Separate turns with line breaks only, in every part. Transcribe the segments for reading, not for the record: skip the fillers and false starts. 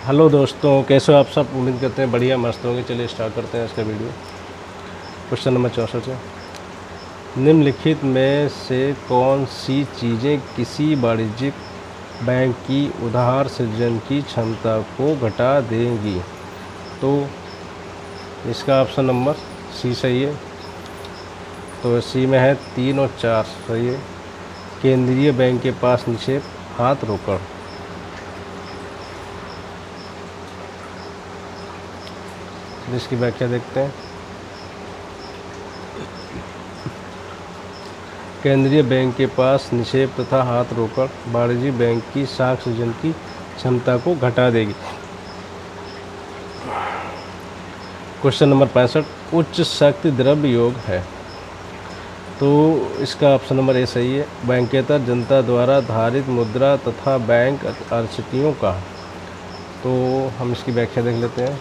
Hello दोस्तों, कैसे हो आप सब। उम्मीद करते हैं बढ़िया मस्त होंगे। चलिए स्टार्ट करते हैं इसका वीडियो। क्वेश्चन नंबर 64 है, निम्नलिखित में से कौन सी चीज़ें किसी वाणिज्यिक बैंक की उधार सृजन की क्षमता को घटा देंगी। तो इसका ऑप्शन नंबर सी सही है। तो सी में है 3 और 4 सही है। केंद्रीय बैंक के पास निक्षेप, हाथ रोकड़। इसकी व्याख्या देखते हैं। केंद्रीय बैंक के पास निक्षेप तथा हाथ रोकड़ वाणिज्यिक बैंक की साख सृजन की क्षमता को घटा देगी। क्वेश्चन नंबर 65, उच्च शक्ति द्रव्य योग है। तो इसका ऑप्शन नंबर ए सही है। बैंकेतर जनता द्वारा धारित मुद्रा तथा बैंक अर्चितियों का। तो हम इसकी व्याख्या देख लेते हैं।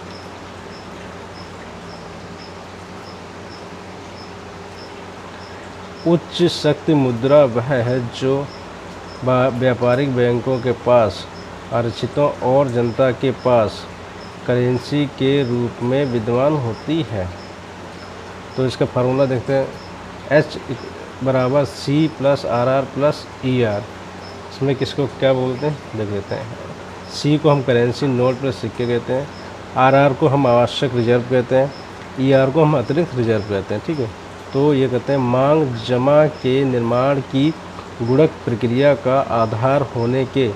उच्च शक्ति मुद्रा वह है जो व्यापारिक बैंकों के पास अर्चितों और जनता के पास करेंसी के रूप में विद्यमान होती है। तो इसका फार्मूला देखते हैं। H बराबर C plus RR plus ER। इसमें किसको क्या बोलते हैं देख लेते हैं। C को हम करेंसी नोट प्लस सिक्के कहते हैं, RR को हम आवश्यक रिजर्व कहते हैं, ER को हम अतिरिक्त रिजर्व कहते हैं। ठीक है। तो ये कहते हैं मांग जमा के निर्माण की गुणक प्रक्रिया का आधार होने के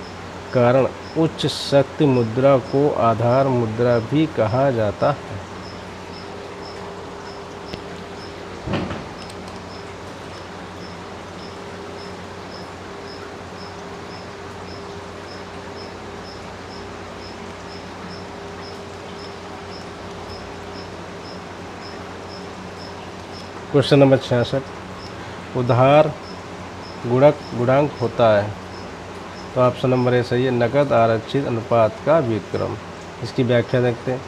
कारण उच्च शक्ति मुद्रा को आधार मुद्रा भी कहा जाता है। क्वेश्चन नंबर 66, उधार गुणक गुणांक होता है। तो ऑप्शन नंबर ए सही है। नकद आरक्षित अनुपात का व्युत्क्रम। इसकी व्याख्या देखते हैं।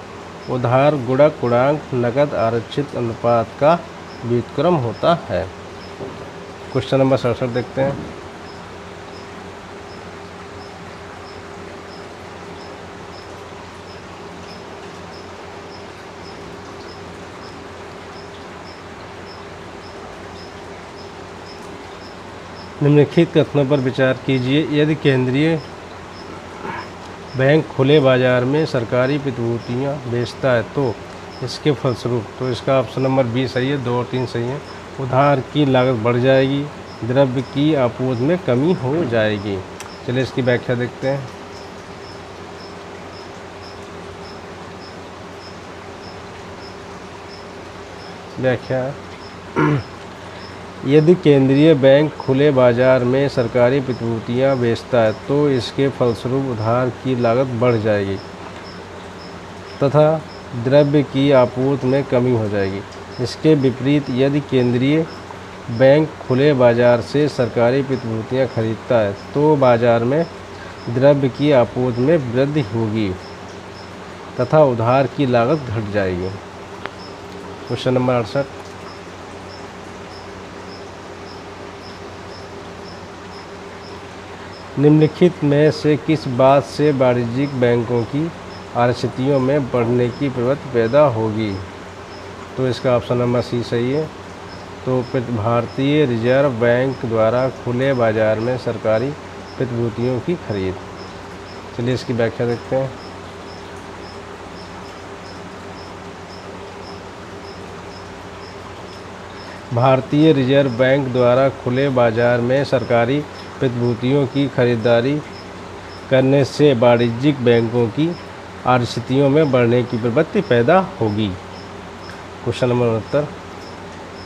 उधार गुणक गुणांक नकद आरक्षित अनुपात का व्युत्क्रम होता है। क्वेश्चन नंबर 67 देखते हैं। निम्नलिखित कथनों पर विचार कीजिए। यदि केंद्रीय बैंक खुले बाजार में सरकारी प्रतिभूतियां बेचता है तो इसके फलस्वरूप। तो इसका ऑप्शन नंबर बी सही है। 2 और 3 सही है। उधार की लागत बढ़ जाएगी, द्रव्य की आपूर्ति में कमी हो जाएगी। चलिए इसकी व्याख्या देखते हैं। व्याख्या, यदि केंद्रीय बैंक खुले बाजार में सरकारी प्रतिभूतियां बेचता है तो इसके फलस्वरूप उधार की लागत बढ़ जाएगी तथा द्रव्य की आपूर्ति में कमी हो जाएगी। इसके विपरीत यदि केंद्रीय बैंक खुले बाजार से सरकारी प्रतिभूतियां खरीदता है तो बाजार में द्रव्य की आपूर्ति में वृद्धि होगी तथा उधार की लागत घट जाएगी। क्वेश्चन नंबर 68, निम्नलिखित में से किस बात से वाणिज्यिक बैंकों की आरक्षितियों में बढ़ने की प्रवृत्ति पैदा होगी। तो इसका ऑप्शन नंबर सी सही है। तो भारतीय रिजर्व बैंक द्वारा खुले बाजार में सरकारी प्रतिभूतियों की खरीद। चलिए इसकी व्याख्या देखते हैं। भारतीय रिजर्व बैंक द्वारा खुले बाजार में सरकारी प्रतिभूतियों की खरीदारी करने से वाणिज्यिक बैंकों की आरक्षितियों में बढ़ने की प्रवृत्ति पैदा होगी। क्वेश्चन नंबर 69,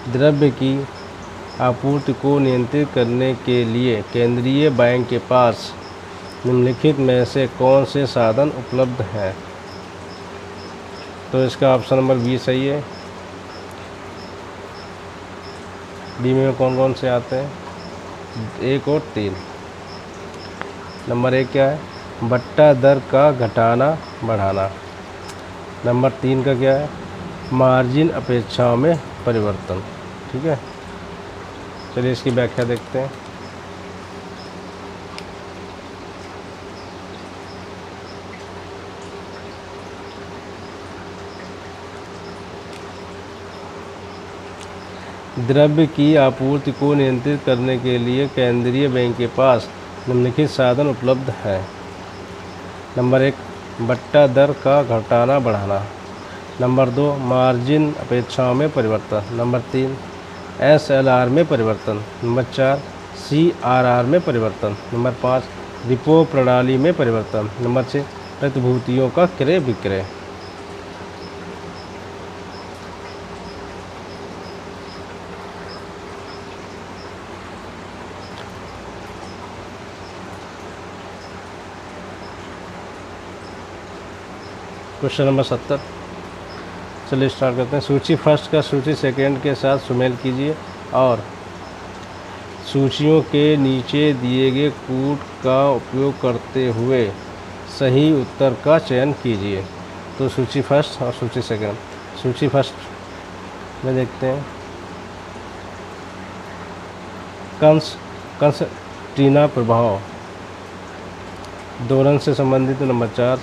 द्रव्य की आपूर्ति को नियंत्रित करने के लिए केंद्रीय बैंक के पास निम्नलिखित में से कौन से साधन उपलब्ध हैं। तो इसका ऑप्शन नंबर बी सही है। बी में कौन कौन से आते हैं, 1 और 3। नंबर 1 क्या है, बट्टा दर का घटाना बढ़ाना। नंबर 3 का क्या है, मार्जिन अपेक्षाओं में परिवर्तन। ठीक है। चलिए इसकी व्याख्या देखते हैं। द्रव्य की आपूर्ति को नियंत्रित करने के लिए केंद्रीय बैंक के पास निम्नलिखित साधन उपलब्ध हैं। नंबर 1, बट्टा दर का घटाना बढ़ाना। नंबर 2, मार्जिन अपेक्षाओं में परिवर्तन। नंबर 3, SLR में परिवर्तन। नंबर 4, CRR में परिवर्तन। नंबर 5, रिपो प्रणाली में परिवर्तन। नंबर 6, प्रतिभूतियों का क्रय विक्रय। क्वेश्चन नंबर 70, चलिए स्टार्ट करते हैं। सूची फर्स्ट का सूची सेकंड के साथ सुमेल कीजिए और सूचियों के नीचे दिए गए कूट का उपयोग करते हुए सही उत्तर का चयन कीजिए। तो सूची फर्स्ट और सूची सेकंड। सूची फर्स्ट में देखते हैं कंसर्टीना प्रभाव दोलन से संबंधित है। नंबर 4,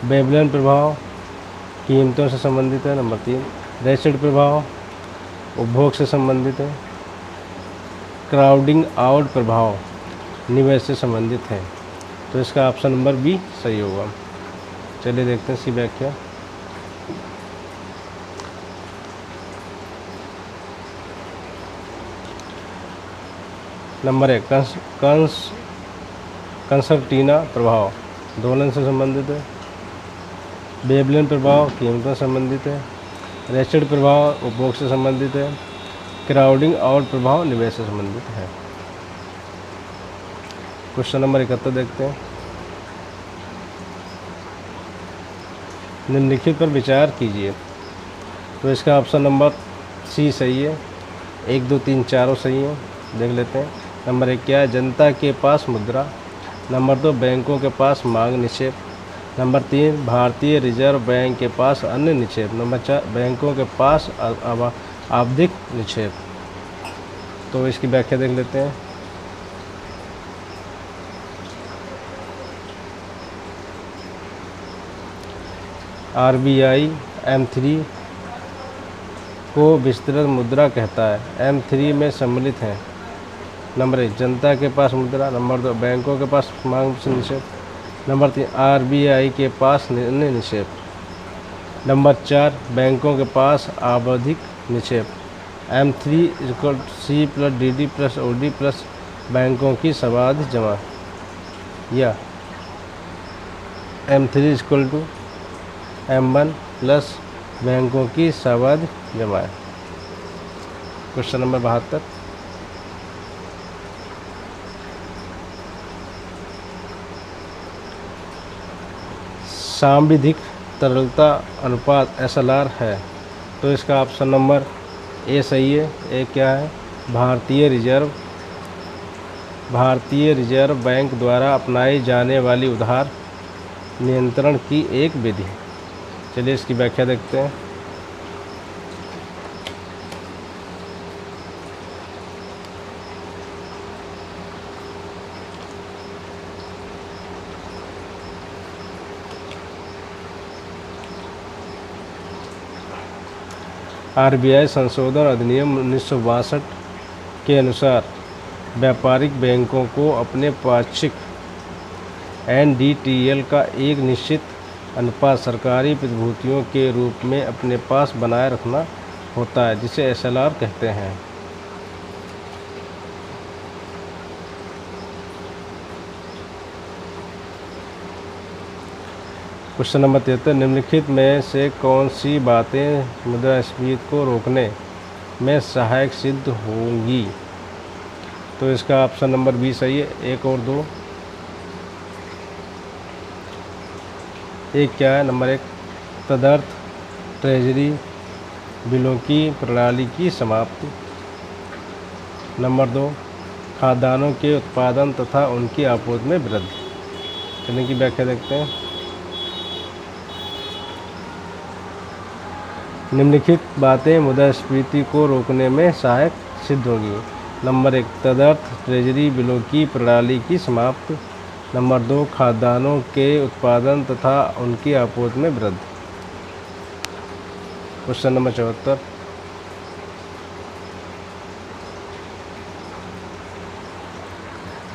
बेबलियन प्रभाव कीमतों से संबंधित है। नंबर 3, रेसिड प्रभाव उपभोग से संबंधित है। क्राउडिंग आउट प्रभाव निवेश से संबंधित है। तो इसका ऑप्शन नंबर बी सही होगा। चलिए देखते हैं इसकी व्याख्या। नंबर 1, कंसर्टीना प्रभाव दोलन से संबंधित है। बेबलियन प्रभाव कीमतों से संबंधित है। रेसिड प्रभाव उपभोग से संबंधित है। क्राउडिंग आउट प्रभाव निवेश से संबंधित है। क्वेश्चन नंबर 71 देखते हैं। निम्नलिखित पर विचार कीजिए। तो इसका ऑप्शन नंबर सी सही है। 1, 2, 3 चारों सही हैं। देख लेते हैं। नंबर 1 क्या है? जनता के पास मुद्रा। नंबर 2, बैंकों के पास मांग निक्षेप। नंबर 3, भारतीय रिजर्व बैंक के पास अन्य निक्षेप। नंबर 4, बैंकों के पास आवधिक निक्षेप। तो इसकी व्याख्या देख लेते हैं। RBI M3 को विस्तृत मुद्रा कहता है। M3 में सम्मिलित हैं नंबर 1 जनता के पास मुद्रा। नंबर 2 बैंकों के पास मांग निक्षेप। नंबर 3 RBI के पास अन्य निक्षेप। नंबर 4 बैंकों के पास आवधिक निक्षेप। M3 C + DD + OD + बैंकों की सावधि जमा, या M3 = M1 + बैंकों की सावधि जमा। क्वेश्चन नंबर 72, सांविधिक तरलता अनुपात SLR है। तो इसका ऑप्शन नंबर ए सही है। ए क्या है? भारतीय रिजर्व बैंक द्वारा अपनाई जाने वाली उधार नियंत्रण की एक विधि। चलिए इसकी व्याख्या देखते हैं। RBI संशोधन अधिनियम 1962 के अनुसार व्यापारिक बैंकों को अपने पाक्षिक NDTL का एक निश्चित अनुपात सरकारी प्रतिभूतियों के रूप में अपने पास बनाए रखना होता है, जिसे SLR कहते हैं। क्वेश्चन नंबर 73, निम्नलिखित में से कौन सी बातें मुद्रास्फीति को रोकने में सहायक सिद्ध होंगी? तो इसका ऑप्शन नंबर बी सही है। 1 और 2। एक क्या है? नंबर 1 तदर्थ ट्रेजरी बिलों की प्रणाली की समाप्ति। नंबर 2 खाद्यान्नों के उत्पादन तथा उनकी आपूर्ति में वृद्धि। चलिए की व्याख्या देखते हैं। निम्नलिखित बातें मुद्रास्फीति को रोकने में सहायक सिद्ध होंगी। नंबर 1 तदर्थ ट्रेजरी बिलों की प्रणाली की समाप्ति। नंबर 2 खाद्यान्नों के उत्पादन तथा उनकी आपूर्ति में वृद्धि। क्वेश्चन नंबर 74,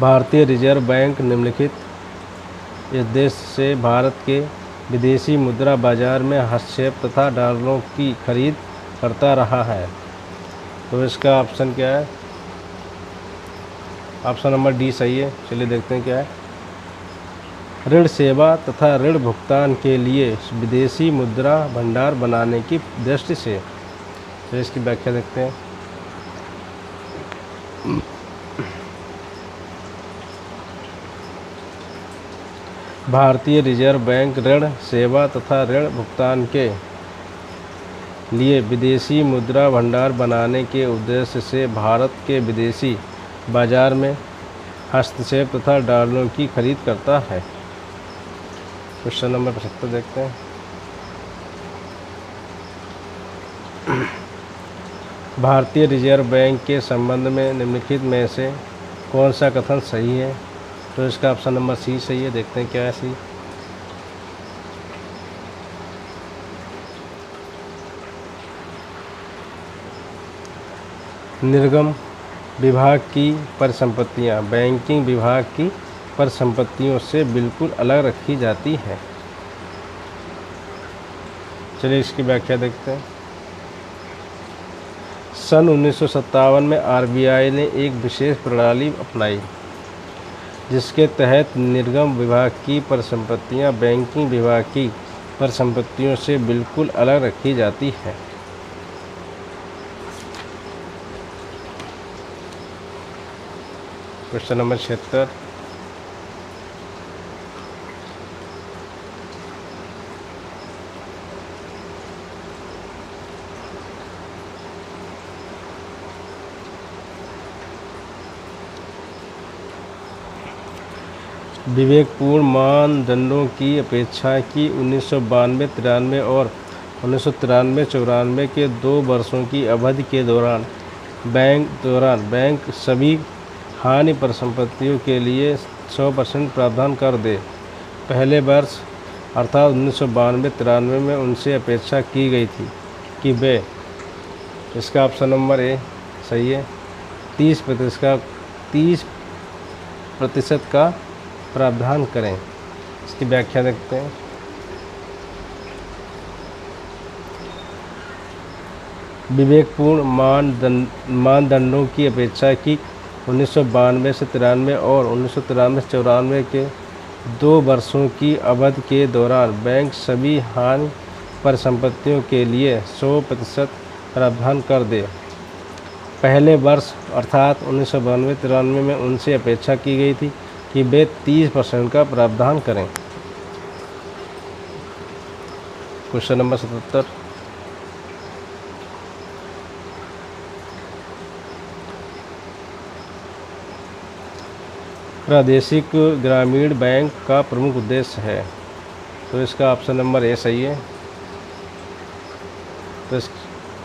भारतीय रिजर्व बैंक निम्नलिखित उद्देश्य से भारत के विदेशी मुद्रा बाजार में हस्तक्षेप तथा डॉलरों की खरीद करता रहा है। तो इसका ऑप्शन क्या है? ऑप्शन नंबर डी सही है। चलिए देखते हैं क्या है। ऋण सेवा तथा ऋण भुगतान के लिए विदेशी मुद्रा भंडार बनाने की दृष्टि से। तो इसकी व्याख्या देखते हैं। भारतीय रिजर्व बैंक ऋण सेवा तथा ऋण भुगतान के लिए विदेशी मुद्रा भंडार बनाने के उद्देश्य से भारत के विदेशी बाजार में हस्तक्षेप तथा डॉलरों की खरीद करता है। क्वेश्चन नंबर 75 देखते हैं। भारतीय रिजर्व बैंक के संबंध में निम्नलिखित में से कौन सा कथन सही है? तो इसका ऑप्शन नंबर सी सही है। देखते हैं क्या है सी। निर्गम विभाग की परिसंपत्तियां बैंकिंग विभाग की परिसंपत्तियों से बिल्कुल अलग रखी जाती हैं। चलिए इसकी व्याख्या देखते हैं। सन 1957 में आरबीआई ने एक विशेष प्रणाली अपनाई जिसके तहत निर्गम विभाग की परिसंपत्तियां बैंकिंग विभाग की परिसंपत्तियों से बिल्कुल अलग रखी जाती हैं। Question number 76। विवेकपूर्ण मानदंडों की अपेक्षा की 1992-93 और 1993-94 के 2 वर्षों की अवधि के दौरान बैंक सभी हानि परिसंपत्तियों के लिए 100% प्रावधान कर दे। पहले वर्ष अर्थात 1992-93 में उनसे अपेक्षा की गई थी कि वे, इसका ऑप्शन नंबर ए सही है, 30% का प्रावधान करें। इसकी व्याख्या देखते हैं। विवेकपूर्ण मानदंडों की अपेक्षा की 1992 से 93 और 1993 से 94 के 2 वर्षों की अवधि के दौरान बैंक सभी हानि परिसंपत्तियों के लिए 100% प्रावधान कर दे। पहले वर्ष अर्थात 1992-93 में उनसे अपेक्षा की गई थी कि वे 30% का प्रावधान करें। Question number 77। प्रादेशिक ग्रामीण बैंक का प्रमुख उद्देश्य है। तो इसका ऑप्शन नंबर ए सही है। तो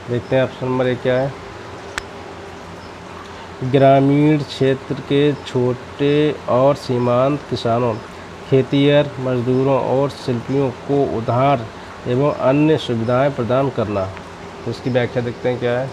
देखते हैं ऑप्शन नंबर ए क्या है। ग्रामीण क्षेत्र के छोटे और सीमांत किसानों, खेतिहर मजदूरों और शिल्पियों को उधार एवं अन्य सुविधाएं प्रदान करना। तो इसकी व्याख्या देखते हैं क्या है।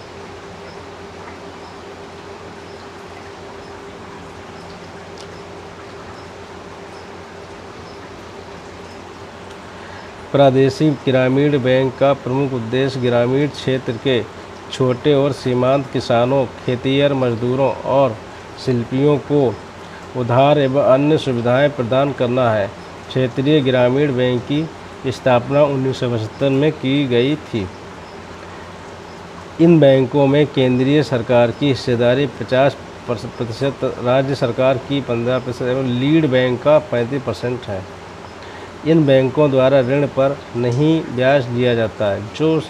प्रादेशिक ग्रामीण बैंक का प्रमुख उद्देश्य ग्रामीण क्षेत्र के छोटे और सीमांत किसानों, खेतिहर मजदूरों और शिल्पियों को उधार एवं अन्य सुविधाएं प्रदान करना है। क्षेत्रीय ग्रामीण बैंक की स्थापना 1975 में की गई थी। इन बैंकों में केंद्रीय सरकार की हिस्सेदारी 50%, राज्य सरकार की 15% एवं लीड बैंक का 35% है। इन बैंकों द्वारा ऋण पर नहीं ब्याज दिया जाता है जो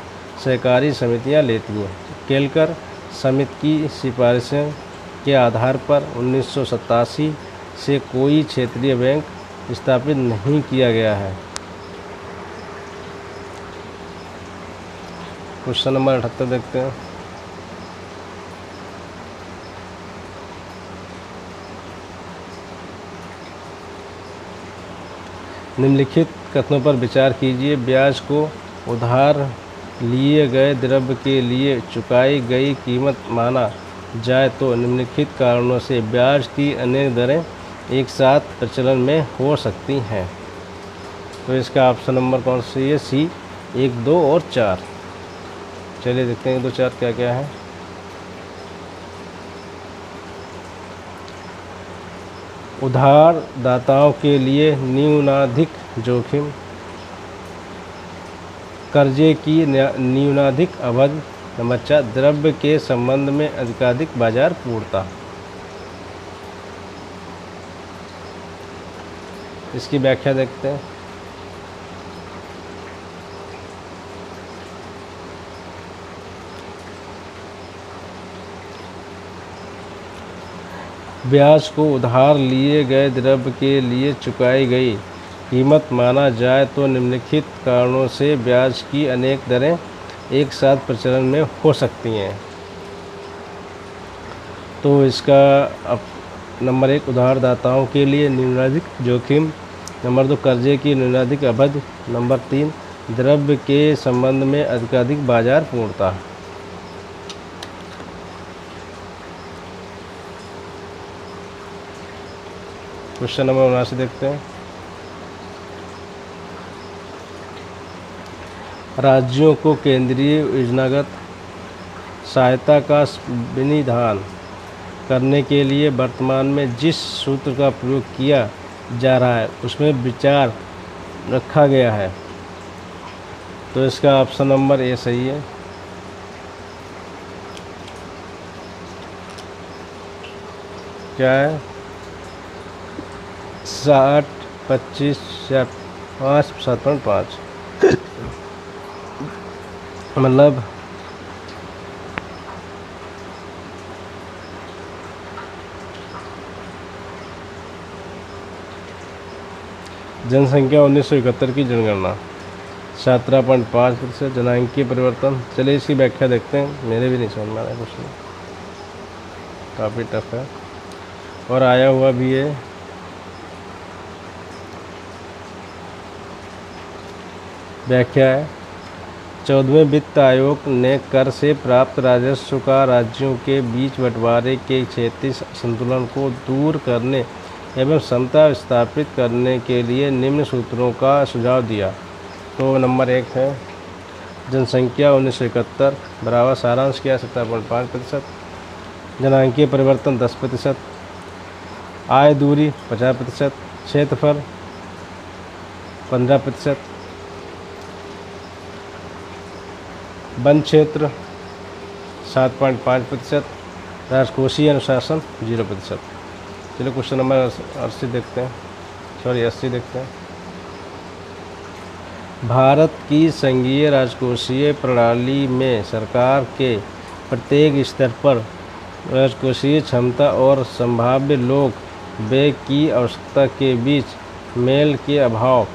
सहकारी समितियां लेती हैं। केलकर समिति की सिफारिशों के आधार पर 1987 से कोई क्षेत्रीय बैंक स्थापित नहीं किया गया है। क्वेश्चन नंबर 78 देखते हैं। निम्नलिखित कथनों पर विचार कीजिए। ब्याज को उधार लिए गए द्रव्य के लिए चुकाई गई कीमत माना जाए तो निम्नलिखित कारणों से ब्याज की अनेक दरें एक साथ प्रचलन में हो सकती हैं। तो इसका ऑप्शन नंबर कौन सी है? सी 1, 2 और 4। चलिए देखते हैं 1, 2, 4 क्या क्या है। उधारदाताओं के लिए न्यूनाधिक जोखिम, कर्जे की न्यूनाधिक अवधि, नंबर 4 द्रव्य के संबंध में अधिकाधिक बाजार पूर्णता। इसकी व्याख्या देखते हैं। ब्याज को उधार लिए गए द्रव्य के लिए चुकाई गई कीमत माना जाए तो निम्नलिखित कारणों से ब्याज की अनेक दरें एक साथ प्रचलन में हो सकती हैं। तो इसका नंबर 1 उधारदाताओं के लिए न्यूनाधिक जोखिम, नंबर 2 कर्जे की न्यूनाधिक अवधि, नंबर 3 द्रव्य के संबंध में अधिकाधिक बाजार पूर्णता। क्वेश्चन नंबर 79 देखते हैं। राज्यों को केंद्रीय योजनागत सहायता का विनिधान करने के लिए वर्तमान में जिस सूत्र का प्रयोग किया जा रहा है उसमें विचार रखा गया है। तो इसका ऑप्शन नंबर ए सही है। क्या है? 60, 25 या 5, 7.5 मतलब जनसंख्या 1971 की जनगणना 17.5%, जनांकीय परिवर्तन। चलिए इसकी व्याख्या देखते हैं। मेरे भी नहीं समझ में आ रहा है क्वेश्चन, काफ़ी टफ है और आया हुआ भी है। व्याख्या है, 14वें वित्त आयोग ने कर से प्राप्त राजस्व का राज्यों के बीच बंटवारे के क्षेत्रीय असंतुलन को दूर करने एवं समता स्थापित करने के लिए निम्न सूत्रों का सुझाव दिया। तो नंबर 1 है जनसंख्या 1971 बराबर सारांश किया 17.5%, जनांकीय परिवर्तन 10%, आय दूरी 50%, क्षेत्रफल 15%, वन क्षेत्र 7.5%, राजकोषीय अनुशासन 0%। चलिए क्वेश्चन नंबर 80 देखते हैं, 80 देखते हैं। भारत की संघीय राजकोषीय प्रणाली में सरकार के प्रत्येक स्तर पर राजकोषीय क्षमता और संभाव्य लोक व्यय की आवश्यकता के बीच मेल के अभाव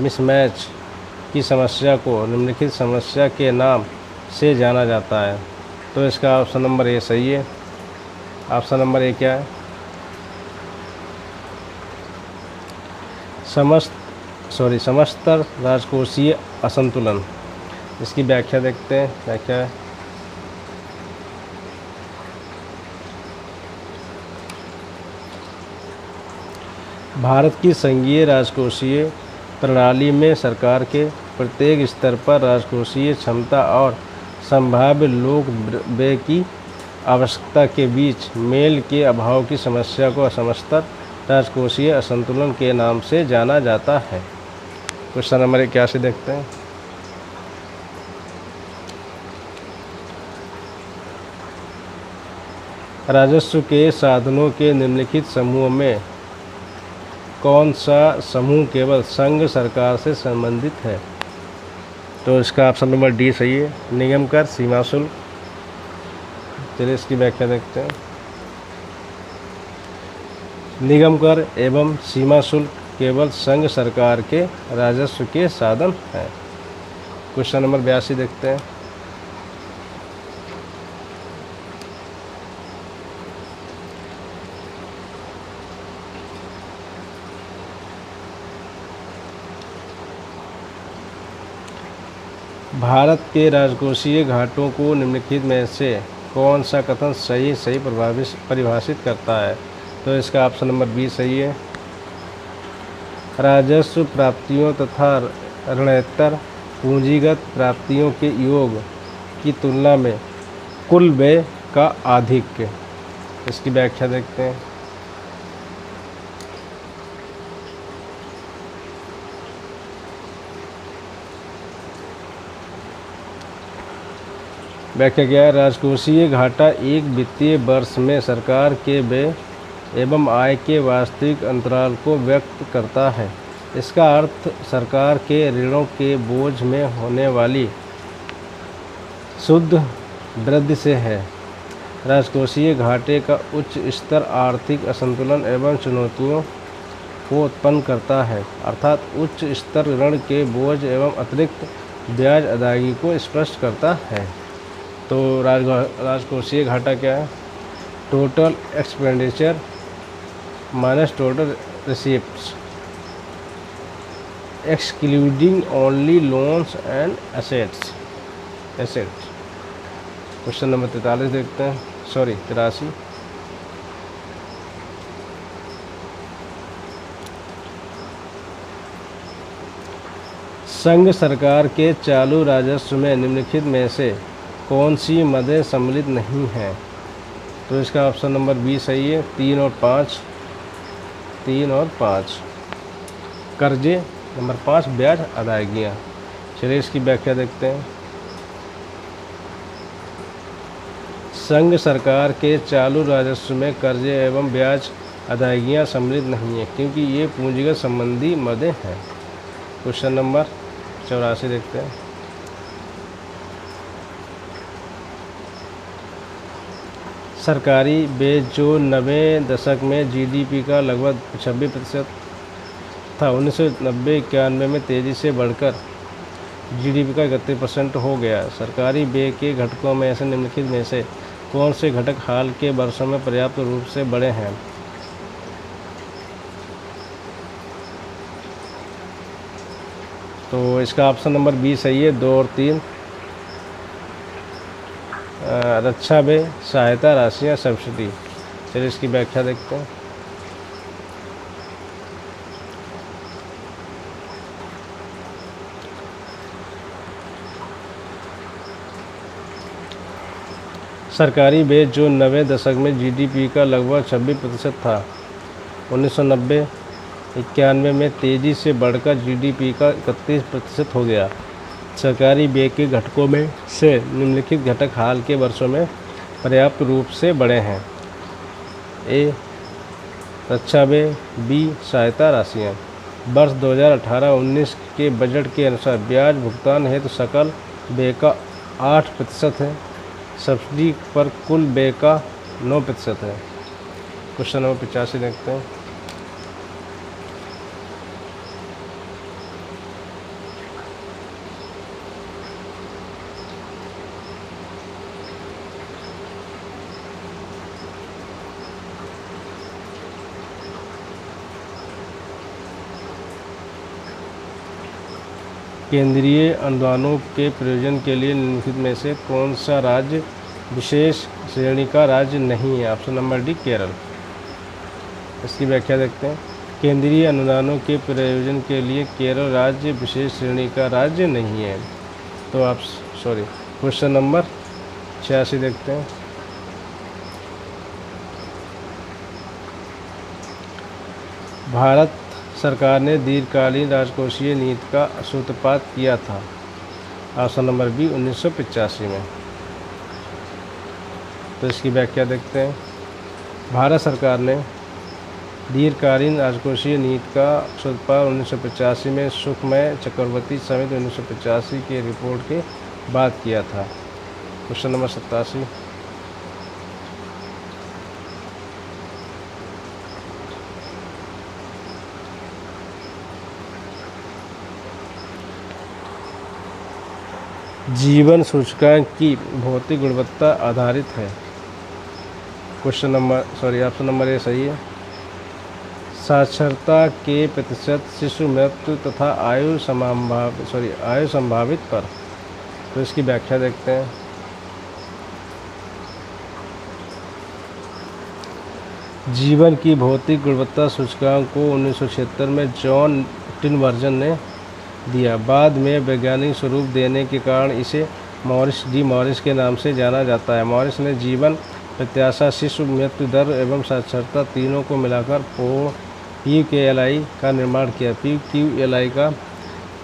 मिसमैच की समस्या को निम्नलिखित समस्या के नाम से जाना जाता है। तो इसका ऑप्शन नंबर ए सही है। ऑप्शन नंबर ए क्या है? समस्त राजकोषीय असंतुलन। इसकी व्याख्या देखते हैं। व्याख्या है, भारत की संघीय राजकोषीय प्रणाली में सरकार के प्रत्येक स्तर पर राजकोषीय क्षमता और संभाव्य लोक व्यय की आवश्यकता के बीच मेल के अभाव की समस्या को समस्त राजकोषीय असंतुलन के नाम से जाना जाता है। क्वेश्चन नंबर 81 देखते हैं। राजस्व के साधनों के निम्नलिखित समूह में कौन सा समूह केवल संघ सरकार से संबंधित है? तो इसका ऑप्शन नंबर डी सही है, निगम कर, सीमा शुल्क। चलिए इसकी व्याख्या देखते हैं। निगम कर एवं सीमा शुल्क केवल संघ सरकार के राजस्व के साधन हैं। क्वेश्चन नंबर 82 देखते हैं। भारत के राजकोषीय घाटों को निम्नलिखित में से कौन सा कथन सही सही परिभाषित करता है? तो इसका ऑप्शन नंबर बी सही है। राजस्व प्राप्तियों तथा ऋणेतर पूंजीगत प्राप्तियों के योग की तुलना में कुल व्यय का आधिक्य। इसकी व्याख्या देखते हैं। व्याख्या क्या है? राजकोषीय घाटा एक वित्तीय वर्ष में सरकार के व्यय एवं आय के वास्तविक अंतराल को व्यक्त करता है। इसका अर्थ सरकार के ऋणों के बोझ में होने वाली शुद्ध वृद्धि से है। राजकोषीय घाटे का उच्च स्तर आर्थिक असंतुलन एवं चुनौतियों को उत्पन्न करता है, अर्थात उच्च स्तर ऋण के बोझ एवं अतिरिक्त ब्याज अदायगी को स्पष्ट करता है। तो राजकोषीय घाटा क्या है? Total expenditure minus total receipts excluding only loans and assets. Question number 43 देखते हैं, 83। संघ सरकार के चालू राजस्व में निम्नलिखित में से कौन सी मदें सम्मिलित नहीं हैं? तो इसका ऑप्शन नंबर बी सही है। 3 और 5। कर्जे, नंबर 5 ब्याज अदायगियाँ। चलिए इसकी व्याख्या देखते हैं। संघ सरकार के चालू राजस्व में कर्जे एवं ब्याज अदायगियाँ सम्मिलित नहीं है क्योंकि ये पूंजीगत संबंधी मदें हैं। क्वेश्चन नंबर 84 देखते हैं। सरकारी व्यय जो 90 दशक में जीडीपी का लगभग 26% था, 1990-91 में तेज़ी से बढ़कर जीडीपी का 31% हो गया। सरकारी व्यय के घटकों में ऐसे निम्नलिखित में से कौन से घटक हाल के वर्षों में पर्याप्त रूप से बढ़े हैं? तो इसका ऑप्शन नंबर बी सही है। 2 और 3। रक्षा व्यय, सहायता राशियाँ, सब्सिडी। चलिए इसकी व्याख्या देखते हैं। सरकारी व्यय जो 90 दशक में जीडीपी का लगभग 26% था, 1990-91 में तेज़ी से बढ़कर जीडीपी का 31% हो गया। सरकारी व्यय के घटकों में से निम्नलिखित घटक हाल के वर्षों में पर्याप्त रूप से बढ़े हैं? ए रक्षा व्यय, बी सहायता राशियाँ। वर्ष 2018-19 के बजट के अनुसार ब्याज भुगतान हेतु सकल व्यय का 8% है, सब्सिडी पर कुल व्यय का 9% है। क्वेश्चन नंबर 85 देखते हैं। केंद्रीय अनुदानों के प्रयोजन के लिए निम्नलिखित में से कौन सा राज्य विशेष श्रेणी का राज्य नहीं है? Option number D Kerala. इसकी व्याख्या देखते हैं। केंद्रीय अनुदानों के प्रयोजन के लिए केरल राज्य विशेष श्रेणी का राज्य नहीं है। तो आप क्वेश्चन नंबर 86 देखते हैं। भारत सरकार ने दीर्घकालीन राजकोषीय नीति का सूत्रपात किया था। ऑप्शन नंबर बी 1985 में। तो इसकी व्याख्या देखते हैं। भारत सरकार ने दीर्घकालीन राजकोषीय नीति का सूत्रपात 1985 में सुखमय चक्रवर्ती समिति 1985 की रिपोर्ट के बाद किया था। Question number 87। जीवन सूचकांक की भौतिक गुणवत्ता आधारित है। ऑप्शन नंबर ए सही है। साक्षरता के प्रतिशत, शिशु मृत्यु तथा आयु संभावित पर। तो इसकी व्याख्या देखते हैं। जीवन की भौतिक गुणवत्ता सूचकांक को 1976 में जॉन टिनबर्जन ने दिया। बाद में वैज्ञानिक स्वरूप देने के कारण इसे मॉरिस के नाम से जाना जाता है। मॉरिस ने जीवन प्रत्याशा, शिशु मृत्यु दर एवं साक्षरता तीनों को मिलाकर PQLI का निर्माण किया। PQLI का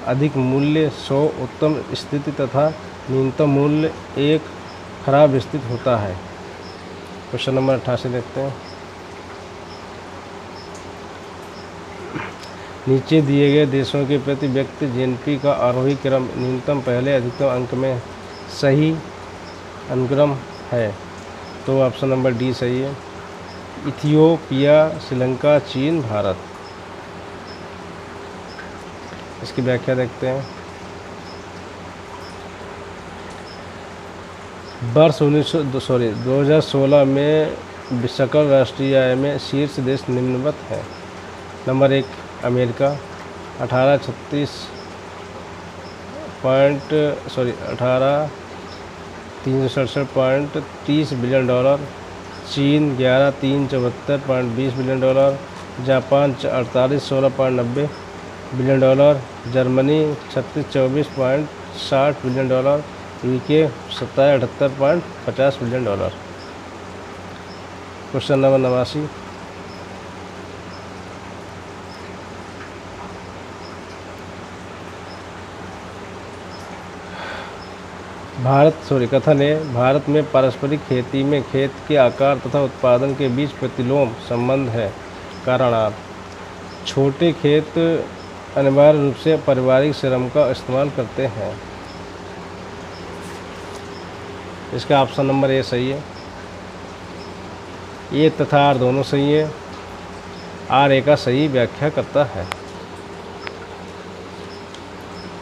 अधिक मूल्य 100 उत्तम स्थिति तथा न्यूनतम मूल्य 1 खराब स्थिति होता है। क्वेश्चन नंबर 88 देखते हैं। नीचे दिए गए देशों के प्रति व्यक्ति GNP का आरोही क्रम न्यूनतम पहले अधिकतम अंक में सही अनुक्रम है, तो ऑप्शन नंबर डी सही है। इथियोपिया, श्रीलंका, चीन, भारत। इसकी व्याख्या देखते हैं। वर्ष 2016 में सकल राष्ट्रीय आय में शीर्ष देश निम्नवत हैं। Number 1 America 18,367.30 billion dollar. चीन 11,374.20 billion dollar. Japan 48,16.90 billion dollar. Germany 36,24.60 billion dollar. UK 27,78.50 billion dollar. Question number 89। कथन है, भारत में पारंपरिक खेती में खेत के आकार तथा उत्पादन के बीच प्रतिलोम संबंध है। कारणार्थ, छोटे खेत अनिवार्य रूप से पारिवारिक श्रम का इस्तेमाल करते हैं। इसका ऑप्शन नंबर ए सही है। ए तथा आर दोनों सही है। आर ए का सही व्याख्या करता है।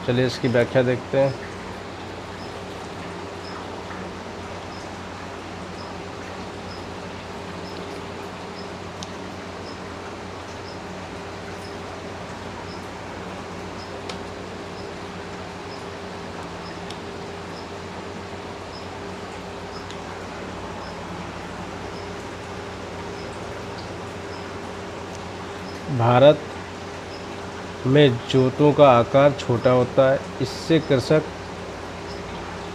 चलिए इसकी व्याख्या देखते हैं। भारत में जोतों का आकार छोटा होता है। इससे कृषक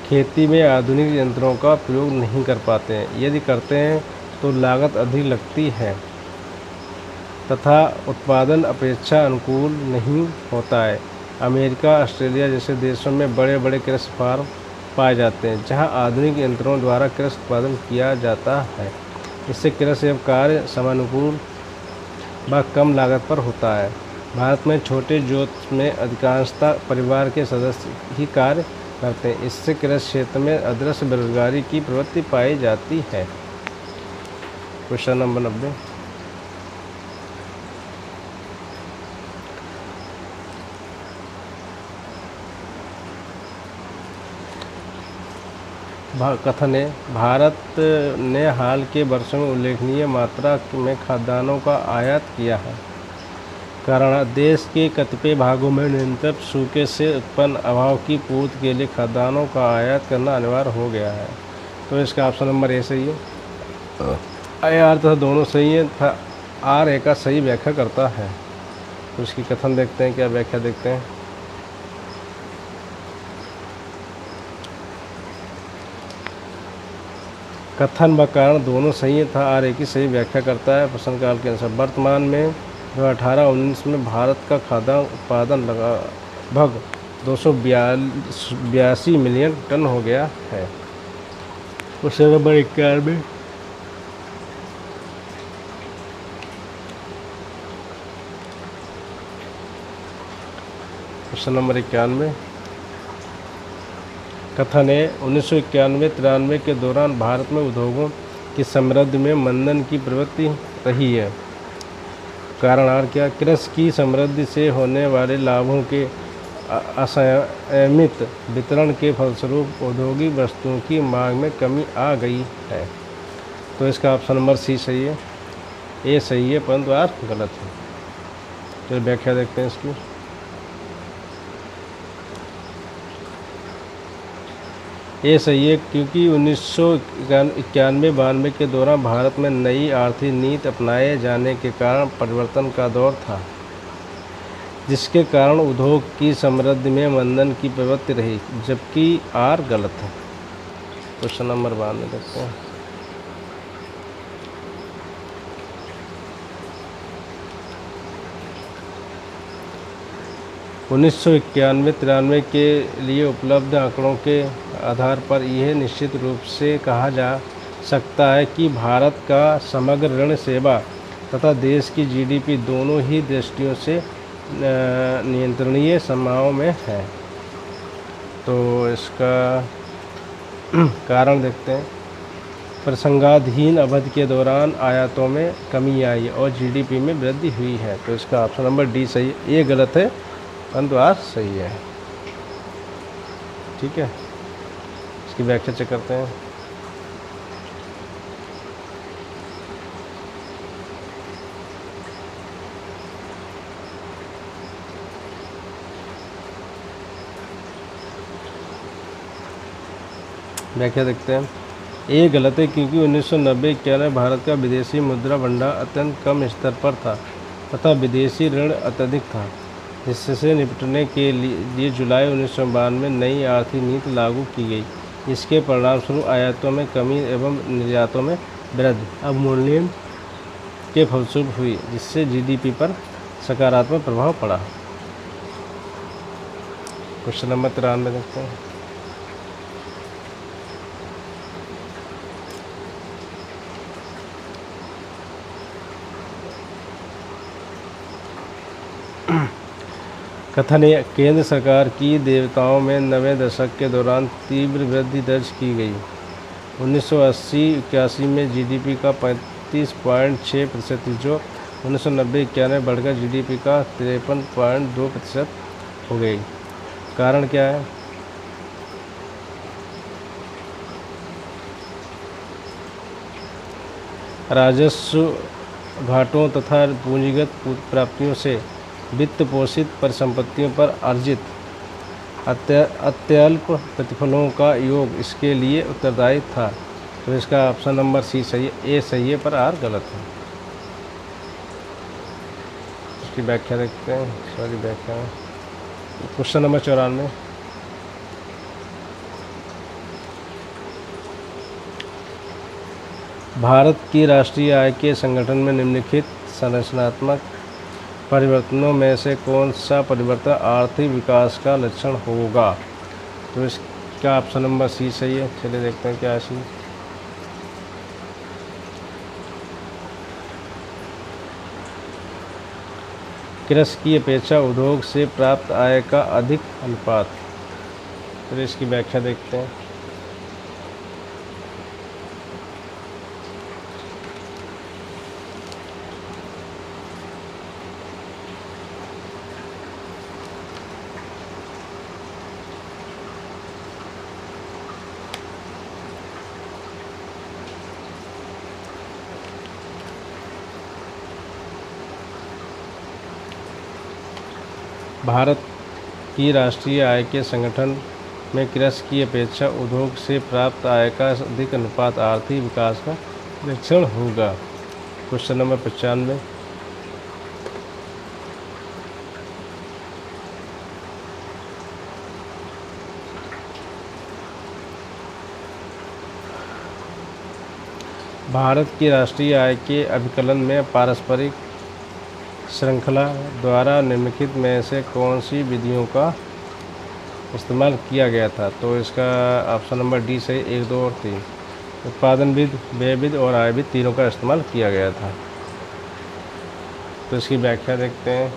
खेती में आधुनिक यंत्रों का प्रयोग नहीं कर पाते हैं। यदि करते हैं तो लागत अधिक लगती है तथा उत्पादन अपेक्षा अनुकूल नहीं होता है। अमेरिका, ऑस्ट्रेलिया जैसे देशों में बड़े बड़े कृषि फार्म पाए जाते हैं, जहां आधुनिक यंत्रों द्वारा कृषि उत्पादन किया जाता है। इससे कृषि एवं कार्य समानुकूल व कम लागत पर होता है। भारत में छोटे जोत में अधिकांशतः परिवार के सदस्य ही कार्य करते हैं। इससे कृषि क्षेत्र में अदृश्य बेरोजगारी की प्रवृत्ति पाई जाती है। Question number 90। कथन है, भारत ने हाल के वर्षों में उल्लेखनीय मात्रा में खाद्यान्नों का आयात किया है। कारण, देश के कतिपय भागों में निरंतर सूखे से उत्पन्न अभाव की पूर्ति के लिए खाद्यान्नों का आयात करना अनिवार्य हो गया है। तो इसका ऑप्शन नंबर ए सही है। ए आर तथा दोनों सही है तथा आर ए का सही व्याख्या करता है। तो इसकी कथन देखते हैं, क्या व्याख्या देखते हैं। कथन व कारण दोनों सही था। आर ए की सही व्याख्या करता है। प्रश्नकाल के अनुसार वर्तमान में 2018-19 में भारत का खाद्यान्न उत्पादन लगभग 282 मिलियन टन हो गया है। Question number 91। Question number 91। कथन है, 1991-93 के दौरान भारत में उद्योगों की समृद्धि में मंदन की प्रवृत्ति रही है। कारण क्या, कृषि की समृद्धि से होने वाले लाभों के असंयमित वितरण के फलस्वरूप औद्योगिक वस्तुओं की मांग में कमी आ गई है। तो इसका ऑप्शन नंबर सी सही है। ए सही है परंतु आर गलत है। तो व्याख्या देखते हैं इसकी। ये सही है, क्योंकि 1991-92 के दौरान भारत में नई आर्थिक नीति अपनाए जाने के कारण परिवर्तन का दौर था, जिसके कारण उद्योग की समृद्धि में मंदन की प्रवृत्ति रही, जबकि आर गलत है। क्वेश्चन नंबर 92 देखते हैं। उन्नीस सौ 91-93 के लिए उपलब्ध आंकड़ों के आधार पर यह निश्चित रूप से कहा जा सकता है कि भारत का समग्र ऋण सेवा तथा देश की जीडीपी दोनों ही दृष्टियों से नियंत्रणीय सीमाओं में है। तो इसका कारण देखते हैं। प्रसंगाधीन अवधि के दौरान आयातों में कमी आई और जीडीपी में वृद्धि हुई है। तो इसका ऑप्शन नंबर डी सही है। ये गलत है, परंतु आर सही है। ठीक है, इसकी व्याख्या चेक करते हैं। व्याख्या देखते हैं। ये गलत है, क्योंकि 1990-91 भारत का विदेशी मुद्रा भंडार अत्यंत कम स्तर पर था तथा विदेशी ऋण अत्यधिक था, जिससे निपटने के लिए जुलाई 1992 में नई आर्थिक नीति लागू की गई। इसके परिणामस्वरूप आयातों में कमी एवं निर्यातों में वृद्धि अवमूल्यन के फलस्वरूप हुई, जिससे जीडीपी पर सकारात्मक प्रभाव पड़ा। क्वेश्चन नंबर 93 देखते हैं। कथन है, केंद्र सरकार की देयताओं में 90 दशक के दौरान तीव्र वृद्धि दर्ज की गई। 1980-81 में जीडीपी का 35.6% जो 1990-91 बढ़कर जीडीपी का 53.2% हो गई। कारण क्या है? राजस्व घाटों तथा पूंजीगत प्राप्तियों से वित्त पोषित परिसंपत्तियों पर अर्जित अत्यल्प प्रतिफलों का योग इसके लिए उत्तरदायी था। तो इसका ऑप्शन नंबर सी सही है। ए सही है, पर आर गलत है। इसकी व्याख्या देखते हैं। सॉरी, व्याख्या क्वेश्चन नंबर 94। भारत की राष्ट्रीय आय के संगठन में निम्नलिखित संरचनात्मक परिवर्तनों में से कौन सा परिवर्तन आर्थिक विकास का लक्षण होगा? तो इसका ऑप्शन नंबर सी सही है। चलिए देखते हैं क्या है सी। कृषि की अपेक्षा उद्योग से प्राप्त आय का अधिक अनुपात। तो इसकी व्याख्या देखते हैं। भारत की राष्ट्रीय आय के संगठन में कृषि की अपेक्षा उद्योग से प्राप्त आय का अधिक अनुपात आर्थिक विकास का लक्षण होगा। Question number 95। भारत की राष्ट्रीय आय के अभिकलन में पारस्परिक श्रृंखला द्वारा निम्नलिखित में से कौन सी विधियों का इस्तेमाल किया गया था? तो इसका ऑप्शन नंबर डी सही। 1, 2 और 3 उत्पादन विधि, व्यय विधि और आय विधि तीनों का इस्तेमाल किया गया था। तो इसकी व्याख्या देखते हैं।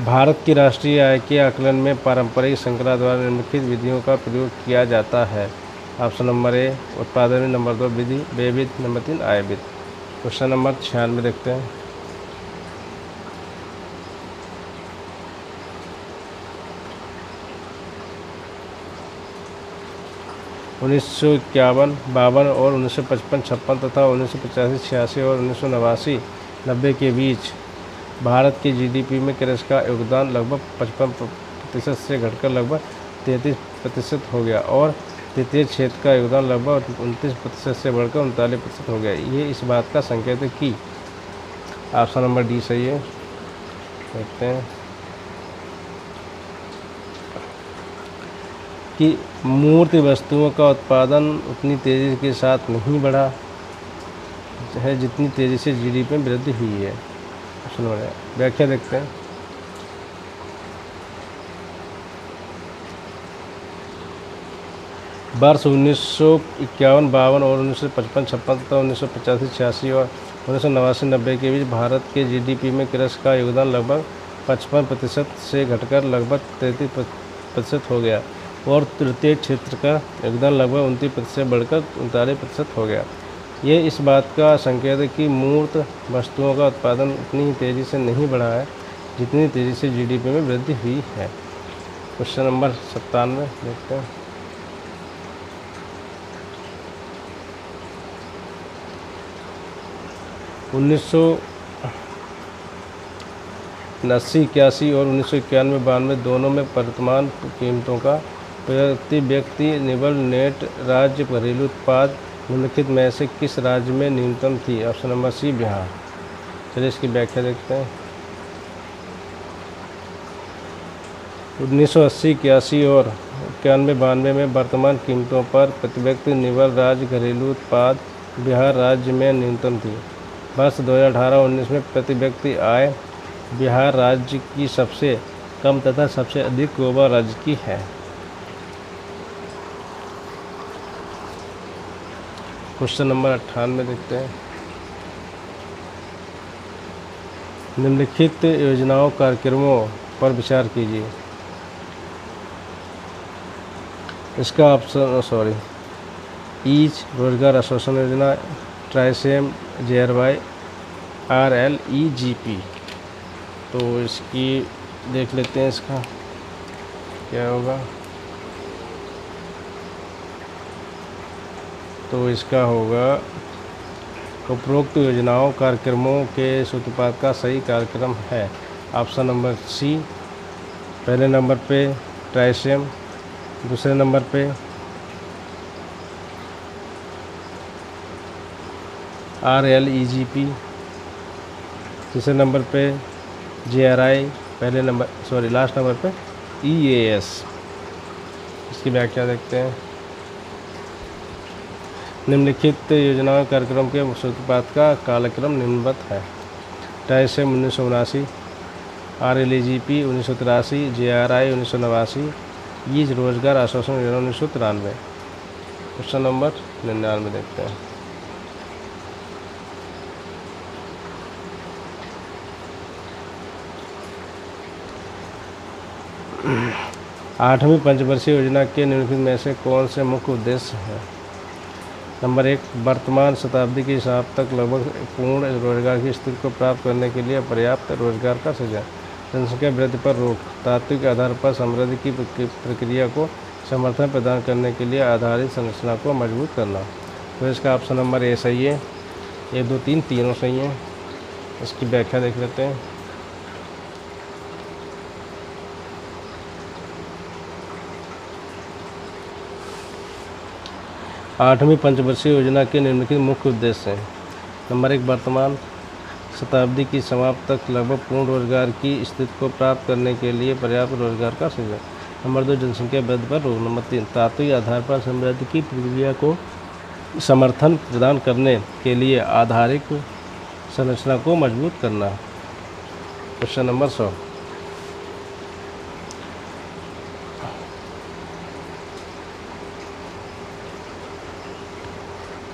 भारत की राष्ट्रीय आय के आकलन में पारंपरिक श्रृंखला द्वारा निम्नलिखित विधियों का प्रयोग किया जाता है। ऑप्शन नंबर ए उत्पादन विधि, नंबर 2 विधि, व्यय विधि, नंबर 3 आय विधि। क्वेश्चन नंबर 96 देखते हैं। उन्नीस सौ 51, 52 और 1955, 56 तथा 1985, 86 और 1989-90 के बीच भारत की जीडीपी में कृषि का योगदान लगभग 55% से घटकर लगभग 33% हो गया और तृतीय क्षेत्र का योगदान लगभग 29% से बढ़कर 39% हो गया। ये इस बात का संकेत है कि ऑप्शन नंबर डी सही है। देखते हैं कि मूर्त वस्तुओं का उत्पादन उतनी तेज़ी के साथ नहीं बढ़ा है जितनी तेज़ी से जीडीपी में वृद्धि हुई है। व्याख्या देखते हैं। वर्ष 1951-52 और 1955-56 तथा 1985-86 और 1989-90 के बीच भारत के जीडीपी में कृषि का योगदान लगभग 55% से घटकर लगभग 33% हो गया और तृतीय क्षेत्र का योगदान लगभग 29% से बढ़कर 39% हो गया। ये इस बात का संकेत है कि मूर्त वस्तुओं का उत्पादन उतनी ही तेज़ी से नहीं बढ़ा है जितनी तेज़ी से जीडीपी में वृद्धि हुई है। क्वेश्चन नंबर 97 देखते हैं। उन्नीस सौ 1980-81 और 1991-92 दोनों में वर्तमान कीमतों का प्रति व्यक्ति निवल नेट राज्य घरेलू उत्पाद निम्नलिखित में से किस राज्य में न्यूनतम थी? Option number C Bihar. चलिए इसकी व्याख्या देखते हैं। 1980-81 और 91-92 में वर्तमान कीमतों पर प्रति व्यक्ति निवल राज्य घरेलू उत्पाद बिहार राज्य में न्यूनतम थी। वर्ष 2018-19 में प्रति व्यक्ति आय बिहार राज्य की सबसे कम तथा सबसे अधिक गोवा राज्य की है। क्वेश्चन नंबर 98 देखते हैं। निम्नलिखित योजनाओं कार्यक्रमों पर विचार कीजिए। इसका ऑप्शन ईज रोजगार आश्वासन योजना, ट्राइसेम, JRY, RLEGP। तो इसकी देख लेते हैं इसका क्या होगा। तो इसका होगा उपरोक्त योजनाओं कार्यक्रमों के सूत्रपात का सही कार्यक्रम है। Option number C. पहले नंबर पे ट्राइसेम, दूसरे नंबर पे RLEGP, तीसरे नंबर पे JRI, लास्ट नंबर पे EAS। इसकी व्याख्या देखते हैं। निम्नलिखित योजनाओं कार्यक्रम के सूत्रपात का कालक्रम निम्नवत है। ट्राइसेम 1979, RLEGP 1983, JRI 1989, ईज रोजगार आश्वासन योजना 1993। क्वेश्चन नंबर 99 देखते हैं। आठवीं पंचवर्षीय योजना के निम्नलिखित में से कौन से मुख्य उद्देश्य हैं? नंबर 1, वर्तमान शताब्दी की समाप्ति तक लगभग पूर्ण रोजगार की स्थिति को प्राप्त करने के लिए पर्याप्त रोजगार का सृजन, जनसंख्या वृद्धि पर रोक, तात्विक आधार पर समृद्धि की प्रक्रिया को समर्थन प्रदान करने के लिए आधारित संरचना को मजबूत करना। तो इसका ऑप्शन नंबर ए सही है। 1, 2, 3 तीनों सही हैं। इसकी व्याख्या देख लेते हैं। आठवीं पंचवर्षीय योजना के निम्नलिखित मुख्य उद्देश्य हैं। नंबर 1, वर्तमान शताब्दी की समाप्ति तक लगभग पूर्ण रोजगार की स्थिति को प्राप्त करने के लिए पर्याप्त रोजगार का सृजन। नंबर 2, जनसंख्या वृद्धि पर रोक। नंबर 3, तात्विक आधार पर समृद्धि की प्रक्रिया को समर्थन प्रदान करने के लिए आधारित संरचना को मजबूत करना। Question number 100।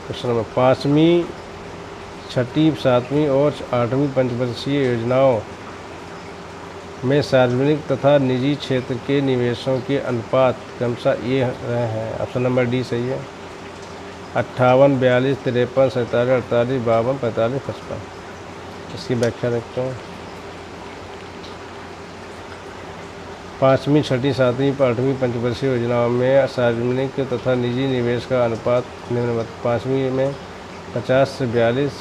क्वेश्चन नंबर 5वीं, 6ठी, 7वीं और 8वीं पंचवर्षीय योजनाओं में सार्वजनिक तथा निजी क्षेत्र के निवेशों के अनुपात क्रमशः ये रहे हैं। ऑप्शन नंबर डी सही है। 58, 42, 53, 47, 48, 52, 45, 55। इसकी व्याख्या देखते हैं। 5वीं, 6ठी, 7वीं, 8वीं पंचवर्षीय योजनाओं में सार्वजनिक तथा निजी निवेश का अनुपात निम्नवत। 5वीं में 50 से 42,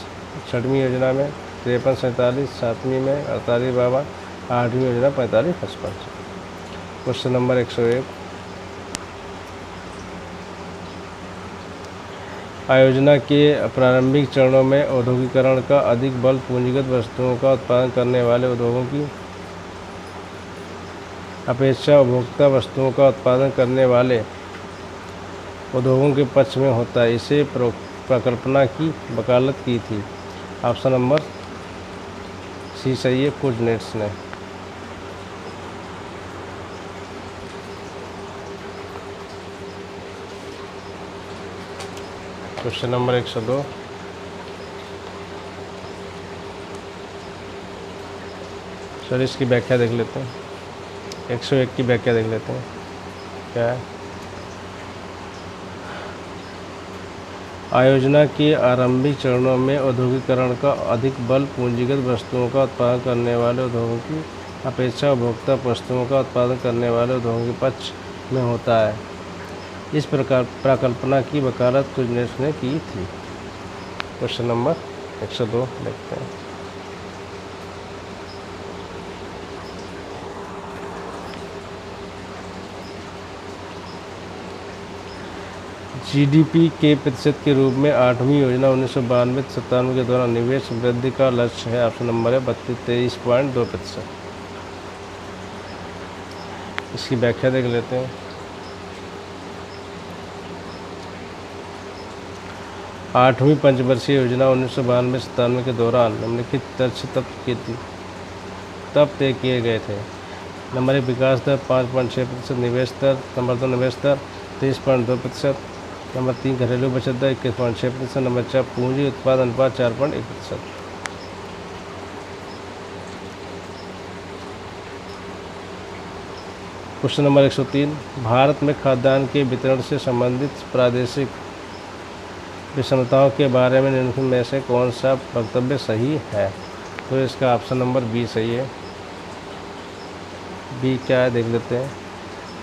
6वीं योजना में 53-47, 7वीं में 48-52, 8वीं योजना 45-55। क्वेश्चन नंबर 101, आयोजना के प्रारंभिक चरणों में औद्योगिकरण का अधिक बल पूंजीगत वस्तुओं का उत्पादन करने वाले उद्योगों की अपेक्षा उपभोक्ता वस्तुओं का उत्पादन करने वाले उद्योगों के पक्ष में होता है। इसे प्रकल्पना की वकालत की थी। ऑप्शन नंबर सी सही है, कुजनेट्स ने। क्वेश्चन नंबर 102, सर इसकी व्याख्या देख लेते हैं। 101 की व्याख्या देख लेते हैं क्या है। आयोजना के आरंभिक चरणों में औद्योगिकरण का अधिक बल पूंजीगत वस्तुओं का उत्पादन करने वाले उद्योगों की अपेक्षा उपभोक्ता वस्तुओं का उत्पादन करने वाले उद्योगों के पक्ष में होता है। इस प्रकार प्रकल्पना की वकालत कुजनेट्स ने की थी। क्वेश्चन नंबर 102 देखते हैं। जीडीपी के प्रतिशत के रूप में 8वीं योजना 1992-97 के दौरान निवेश वृद्धि का लक्ष्य है। ऑप्शन नंबर है 23.2%। इसकी व्याख्या देख लेते हैं। आठवीं पंचवर्षीय योजना 1992-97 के दौरान निम्नलिखित लक्ष्य तब तय किए गए थे। नंबर 1 विकास दर 5.6%, निवेश दर, नंबर 2 निवेश दर 23.2%, नंबर 3 घरेलू बचत दर 21.6%, नंबर 4 पूंजी उत्पादन अनुपात 4.1%। क्वेश्चन नंबर 103, भारत में खाद्यान्न के वितरण से संबंधित प्रादेशिक विषमताओं के बारे में निम्नलिखित में से कौन सा वक्तव्य सही है। तो इसका ऑप्शन नंबर बी सही है। बी क्या है देख लेते हैं।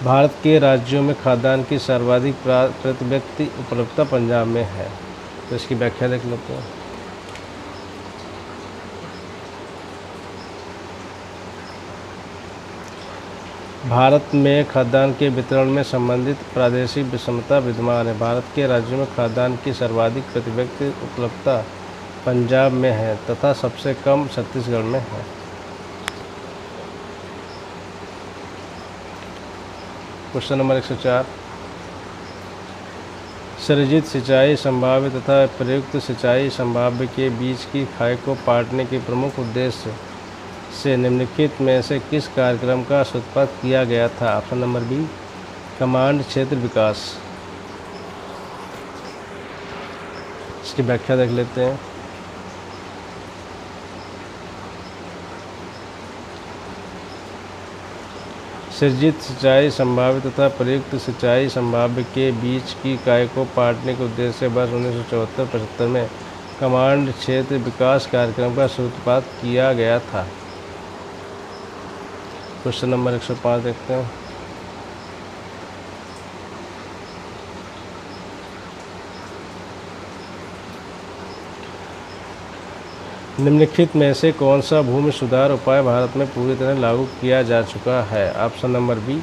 भारत के राज्यों में खाद्यान्न की सर्वाधिक प्रति व्यक्ति उपलब्धता पंजाब में है। तो इसकी व्याख्या देख लेते हैं। भारत में खाद्यान्न के वितरण में संबंधित प्रादेशिक विषमता विद्यमान है। भारत के राज्यों में खाद्यान्न की सर्वाधिक प्रति व्यक्ति उपलब्धता पंजाब में है तथा सबसे कम छत्तीसगढ़ में है। क्वेश्चन नंबर 104, सृजित सिंचाई संभाव्य तथा प्रयुक्त सिंचाई संभाव्य के बीच की खाई को पाटने के प्रमुख उद्देश्य से निम्नलिखित में से किस कार्यक्रम का सूत्रपात किया गया था। ऑप्शन नंबर बी कमांड क्षेत्र विकास। इसकी व्याख्या देख लेते हैं। सृजित सिंचाई संभाव्य तथा प्रयुक्त सिंचाई संभाव्य के बीच की इकाई को पाटने के उद्देश्य से वर्ष 1974-75 में कमांड क्षेत्र विकास कार्यक्रम का सूत्रपात किया गया था। क्वेश्चन नंबर 105 देखते हैं। निम्नलिखित में से कौन सा भूमि सुधार उपाय भारत में पूरी तरह लागू किया जा चुका है। ऑप्शन नंबर बी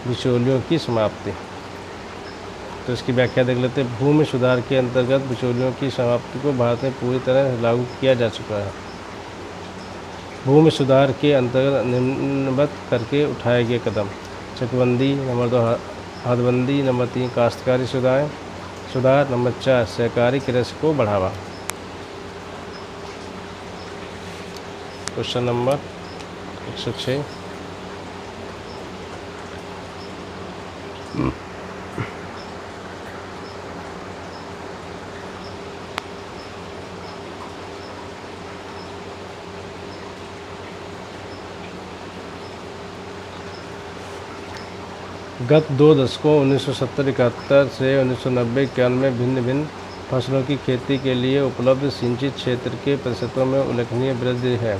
बिचौलियों की समाप्ति। तो इसकी व्याख्या देख लेते हैं। भूमि सुधार के अंतर्गत बिचौलियों की समाप्ति को भारत में पूरी तरह लागू किया जा चुका है। भूमि सुधार के अंतर्गत निम्नबद्ध करके उठाए गए कदम: चकबंदी, नंबर 2 हदबंदी, नंबर 3 काश्तकारी सुधार, नंबर 4 सहकारी कृषि को बढ़ावा। क्वेश्चन नंबर 106, गत 2 दशकों 1970-71 से 1990-91 में भिन्न भिन्न फसलों की खेती के लिए उपलब्ध सिंचित क्षेत्र के प्रतिशतों में उल्लेखनीय वृद्धि है।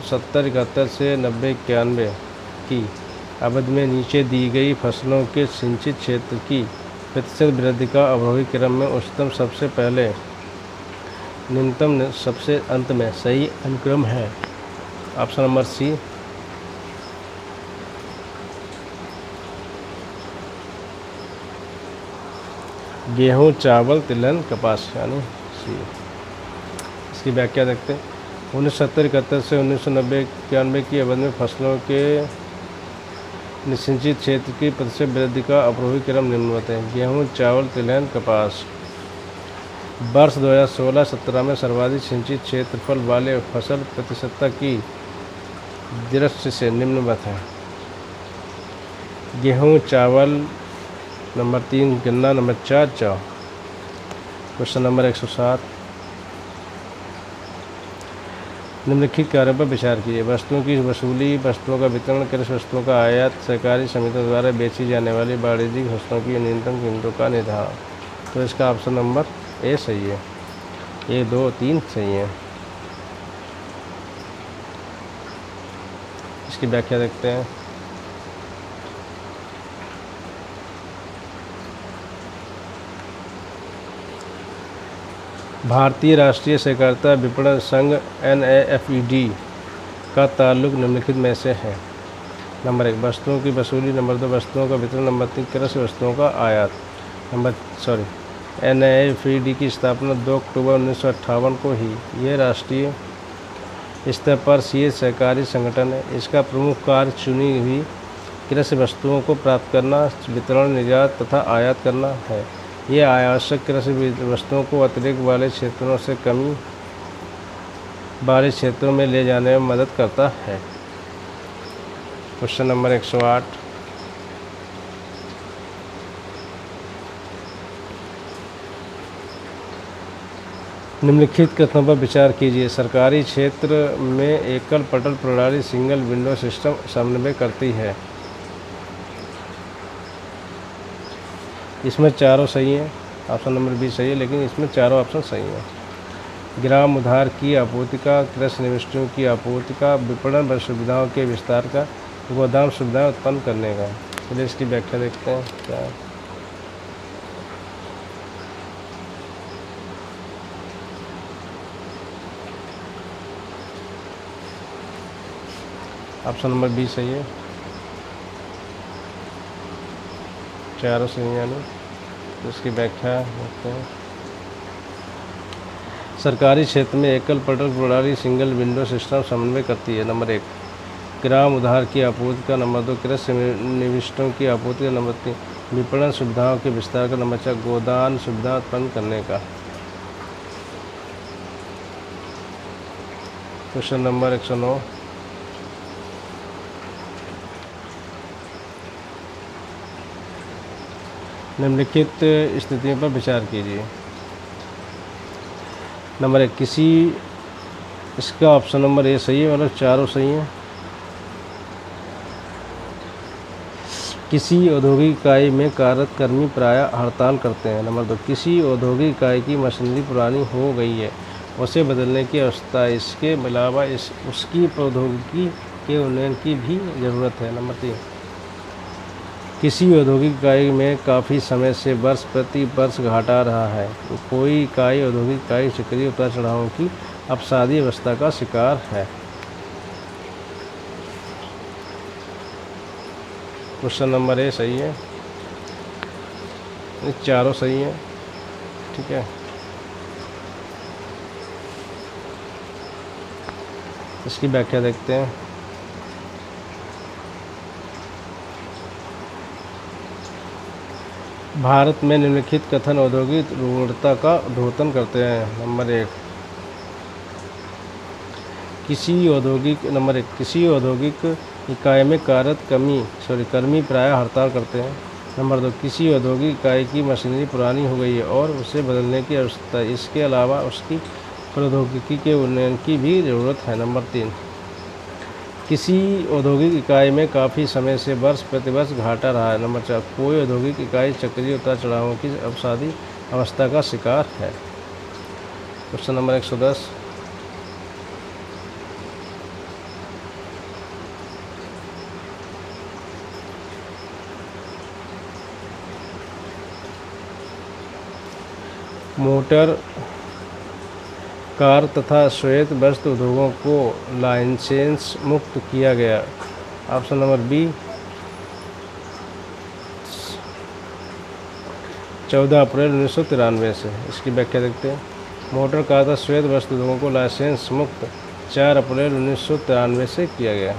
70-71 से 90-91 की अवधि में नीचे दी गई फसलों के सिंचित क्षेत्र की प्रतिशत वृद्धि का अवरोही क्रम में उच्चतम सबसे पहले निम्नतम सबसे अंत में सही अनुक्रम है। Option number C. गेहूँ, चावल, तिलहन, कपास यानी सी। इसकी व्याख्या देखते हैं। 1970-71 से 1990-91 की अवधि में फसलों के निसिंचित क्षेत्र की प्रतिशत वृद्धि का अवरोही क्रम निम्नवत है। गेहूँ, चावल, तिलहन, कपास। वर्ष 2016-17 में सर्वाधिक सिंचित क्षेत्रफल वाले फसल प्रतिशतता की दृष्टि से निम्नवत है। गेहूँ, चावल, नंबर 3 गन्ना, नंबर 4 जौ। Question number 107। निम्नलिखित कार्यों पर विचार कीजिए। वस्तुओं की वसूली, वस्तुओं का वितरण, कृषि वस्तुओं का आयात, सहकारी समितियों द्वारा बेची जाने वाली वाणिज्यिक वस्तुओं की न्यूनतम कीमतों का निर्धारण। तो इसका ऑप्शन नंबर ए सही है। 1, 2, 3 सही है। इसकी व्याख्या देखते हैं। भारतीय राष्ट्रीय सहकारिता विपणन संघ NAFED का ताल्लुक निम्नलिखित में से है। नंबर 1 वस्तुओं की वसूली, नंबर 2 वस्तुओं का वितरण, नंबर 3 कृषि वस्तुओं का आयात। NAFED की स्थापना 2 अक्टूबर 1958 को ही। यह राष्ट्रीय स्तर पर शीर्ष सहकारी संगठन है। इसका प्रमुख कार्य चुनी हुई कृषि वस्तुओं को प्राप्त करना, वितरण, निर्यात तथा आयात करना है। यह आवश्यक कृषि वस्तुओं को अतिरिक्त वाले क्षेत्रों से कमी वाले क्षेत्रों में ले जाने में मदद करता है। Question number 108। निम्नलिखित कथनों पर विचार कीजिए। सरकारी क्षेत्र में एकल पटल प्रणाली सिंगल विंडो सिस्टम समन्वय करती है। इसमें चारों सही हैं। ऑप्शन नंबर बी सही है, लेकिन इसमें चारों ऑप्शन सही हैं। ग्राम उधार की आपूर्ति का, कृषि निविष्टियों की आपूर्ति का, विपणन सुविधाओं के विस्तार का, गोदाम सुविधाएं उत्पन्न करने का। चलिए इसकी व्याख्या देखते हैं क्या है। ऑप्शन नंबर बी सही है। चारों सही यानी। तो इसकी व्याख्या देखते हैं। सरकारी क्षेत्र में एकल पटल प्रणाली सिंगल विंडो सिस्टम समन्वय करती है। नंबर 1 ग्राम उधार की आपूर्ति का, नंबर 2 कृषि निविष्टों की आपूर्ति का, नंबर 3 विपणन सुविधाओं के विस्तार का, नंबर 4 गोदाम सुविधा उत्पन्न करने का। Question number 109। निम्नलिखित स्थितियों पर विचार कीजिए। नंबर 1 इसका ऑप्शन नंबर ए सही है, मतलब चारों सही हैं। किसी औद्योगिक इकाई में कार्यरत कर्मी प्रायः हड़ताल करते हैं। नंबर 2 किसी औद्योगिक इकाई की मशीनरी पुरानी हो गई है, उसे बदलने की आवश्यकता है। इसके अलावा उसकी प्रौद्योगिकी के उन्नयन की भी ज़रूरत है। नंबर 3 किसी औद्योगिक इकाई में काफ़ी समय से वर्ष प्रति वर्ष घाटा रहा है। तो कोई इकाई औद्योगिक इकाई चक्रीय उतार चढ़ावों की अवसादी अवस्था का शिकार है। क्वेश्चन नंबर ए सही है। चारों सही हैं। ठीक है। इसकी व्याख्या देखते हैं। भारत में निम्नलिखित कथन औद्योगिक रुग्णता का उद्घोषण करते हैं। नंबर 1 किसी औद्योगिक इकाई में कार्यरत कर्मी प्रायः हड़ताल करते हैं। नंबर 2 किसी औद्योगिक इकाई की मशीनरी पुरानी हो गई है और उसे बदलने की आवश्यकता है। इसके अलावा उसकी प्रौद्योगिकी के उन्नयन की भी ज़रूरत है। नंबर 3 किसी औद्योगिक इकाई में काफ़ी समय से वर्ष प्रतिवर्ष घाटा रहा है। नंबर 4 कोई औद्योगिक इकाई चक्रीय उतार चढ़ावों की अवसादी अवस्था का शिकार है। क्वेश्चन नंबर 110 मोटर कार तथा श्वेत वस्त्र उद्योगों को लाइसेंस मुक्त किया गया? ऑप्शन नंबर बी 14 अप्रैल 1993 से। इसकी व्याख्या देखते हैं। मोटर कार तथा श्वेत वस्त्र उद्योगों को लाइसेंस मुक्त 4 अप्रैल 1993 से किया गया।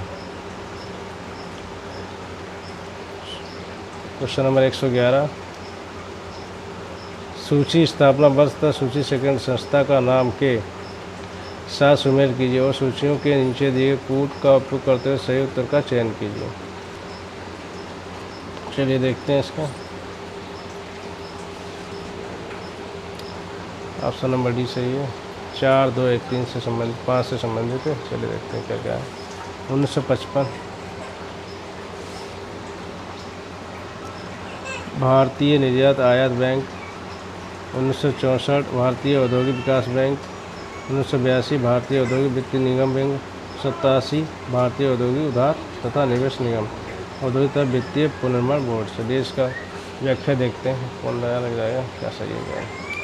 क्वेश्चन नंबर 111, सूची स्थापना वर्ष तथा सूची सेकंड संस्था का नाम के साथ सुमेल कीजिए और सूचियों के नीचे दिए कूट का उपयोग करते हुए सही उत्तर का चयन कीजिए। चलिए देखते हैं इसका। ऑप्शन नंबर डी सही है। 4, 2, 1, 3 से संबंधित, 5 से संबंधित है। चलिए देखते हैं क्या क्या है। 1955 भारतीय निर्यात आयात बैंक। 1964 भारतीय औद्योगिक विकास बैंक। 1982 भारतीय औद्योगिक वित्त निगम बैंक। 87 भारतीय औद्योगिक उधार तथा निवेश निगम। औद्योगिक तथा वित्तीय पुनर्निर्माण बोर्ड से। देश का व्याख्या देखते हैं कौन नया लग जाएगा, क्या सही है क्या।